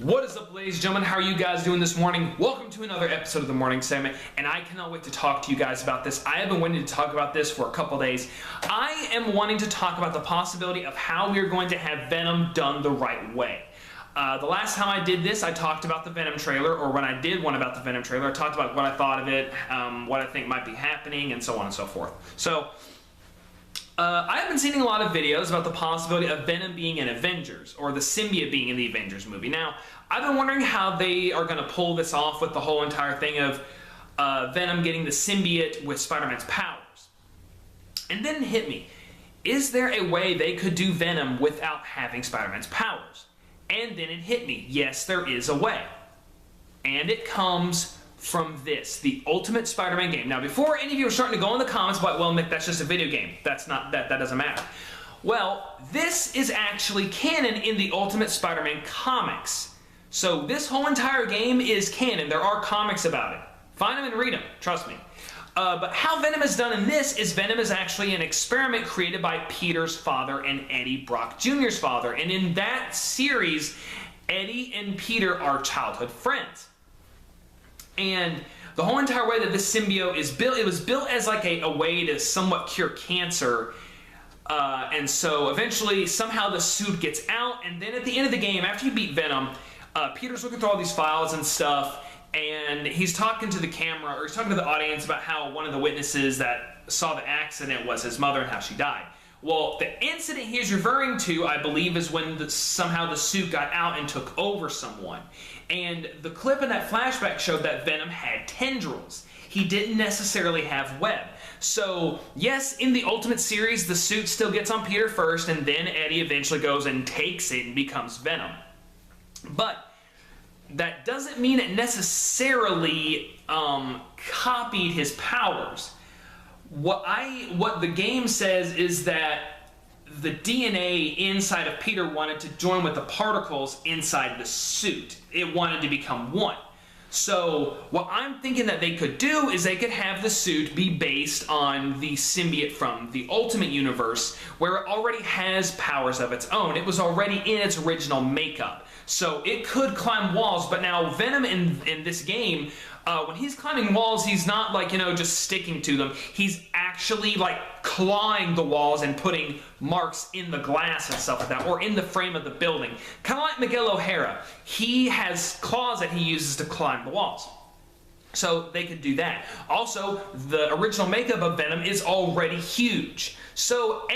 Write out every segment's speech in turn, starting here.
What is up, ladies and gentlemen? How are you guys doing this morning? Welcome to another episode of the morning segment, and I cannot wait to talk to you guys about this. I have been wanting to talk about this for a couple days. I am wanting to talk about the possibility of how we are going to have Venom done the right way. The last time I did this, I talked about the Venom trailer, or when I did one about the Venom trailer, I talked about what I thought of it, what I think might be happening, and so on and so forth. So, I have been seeing a lot of videos about the possibility of Venom being in Avengers, or the symbiote being in the Avengers movie. Now, I've been wondering how they are going to pull this off with the whole entire thing of Venom getting the symbiote with Spider-Man's powers. And then it hit me. Is there a way they could do Venom without having Spider-Man's powers? And then it hit me. Yes, there is a way. And it comes from this, the Ultimate Spider-Man game. Now, before any of you are starting to go in the comments about, well, Nick, that's just a video game. That's not, that doesn't matter. Well, this is actually canon in the Ultimate Spider-Man comics. So this whole entire game is canon. There are comics about it. Find them and read them, trust me. But how Venom is done in this is Venom is actually an experiment created by Peter's father and Eddie Brock Jr.'s father. And in that series, Eddie and Peter are childhood friends. And the whole entire way that this symbiote is built, it was built as like a way to somewhat cure cancer. And so eventually, somehow the suit gets out. And then at the end of the game, after you beat Venom, Peter's looking through all these files and stuff. And he's talking to the camera, or he's talking to the audience about how one of the witnesses that saw the accident was his mother and how she died. Well, the incident he's referring to, I believe, is when somehow the suit got out and took over someone. And the clip in that flashback showed that Venom had tendrils. He didn't necessarily have web. So, yes, in the Ultimate series, the suit still gets on Peter first, and then Eddie eventually goes and takes it and becomes Venom. But that doesn't mean it necessarily copied his powers. What the game says is that the DNA inside of Peter wanted to join with the particles inside the suit. It wanted to become one. So what I'm thinking that they could do is they could have the suit be based on the symbiote from the Ultimate Universe, where it already has powers of its own. It was already in its original makeup. So it could climb walls, but now Venom in this game, when he's climbing walls, he's not like, just sticking to them. He's actually like clawing the walls and putting marks in the glass and stuff like that, or in the frame of the building. Kind of like Miguel O'Hara. He has claws that he uses to climb the walls. So they could do that. Also, the original makeup of Venom is already huge. So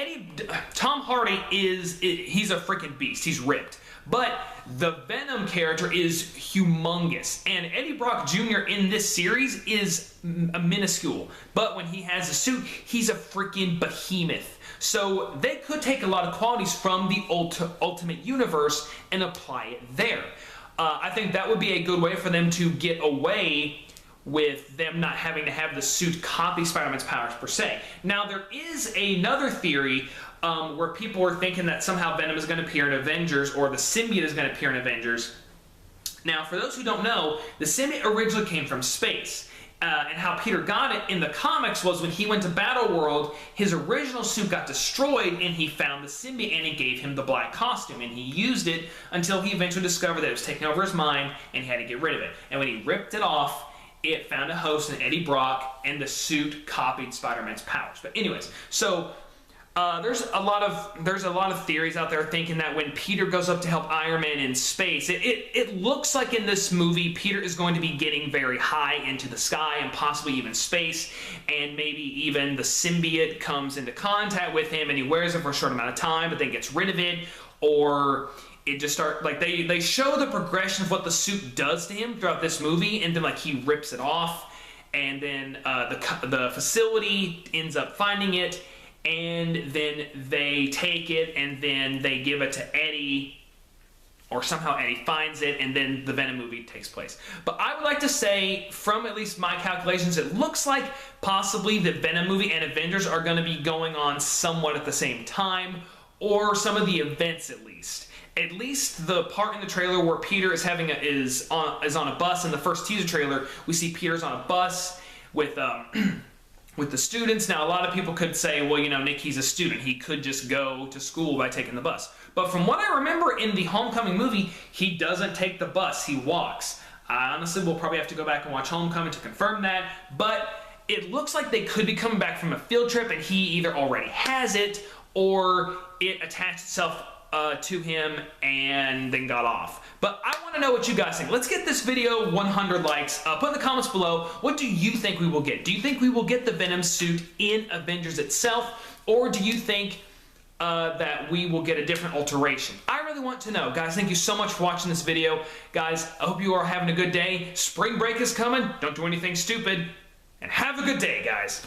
Tom Hardy he's a freaking beast. He's ripped. But the Venom character is humongous. And Eddie Brock Jr. in this series is a minuscule. But when he has a suit, he's a freaking behemoth. So they could take a lot of qualities from the Ultimate Universe and apply it there. I think that would be a good way for them to get away with them not having to have the suit copy Spider-Man's powers per se. Now, there is another theory where people are thinking that somehow Venom is going to appear in Avengers, or the symbiote is going to appear in Avengers. Now, for those who don't know, the symbiote originally came from space. And how Peter got it in the comics was when he went to Battle World, his original suit got destroyed, and he found the symbiote, and it gave him the black costume. And he used it until he eventually discovered that it was taking over his mind, and he had to get rid of it. And when he ripped it off, it found a host in Eddie Brock, and the suit copied Spider-Man's powers. But anyways, so there's a lot of theories out there thinking that when Peter goes up to help Iron Man in space, it looks like in this movie Peter is going to be getting very high into the sky and possibly even space, and maybe even the symbiote comes into contact with him and he wears it for a short amount of time but then gets rid of it, or it just they show the progression of what the suit does to him throughout this movie, and then like he rips it off, and then the facility ends up finding it, and then they take it, and then they give it to Eddie, or somehow Eddie finds it, and then the Venom movie takes place. But I would like to say, from at least my calculations, it looks like possibly the Venom movie and Avengers are going to be going on somewhat at the same time, or some of the events at least. At least the part in the trailer where Peter is is on a bus. In the first teaser trailer, we see Peter's on a bus with with the students. Now, a lot of people could say, well, you know, Nick, he's a student. He could just go to school by taking the bus. But from what I remember in the Homecoming movie, he doesn't take the bus. He walks. Honestly, we'll probably have to go back and watch Homecoming to confirm that. But it looks like they could be coming back from a field trip, and he either already has it or it attached itself to him and then got off. But I want to know what you guys think. Let's get this video 100 likes. Put in the comments below, what do you think we will get? Do you think we will get the Venom suit in Avengers itself, or do you think that we will get a different alteration? I really want to know. Guys, thank you so much for watching this video. Guys, I hope you are having a good day. Spring break is coming. Don't do anything stupid. And have a good day, guys.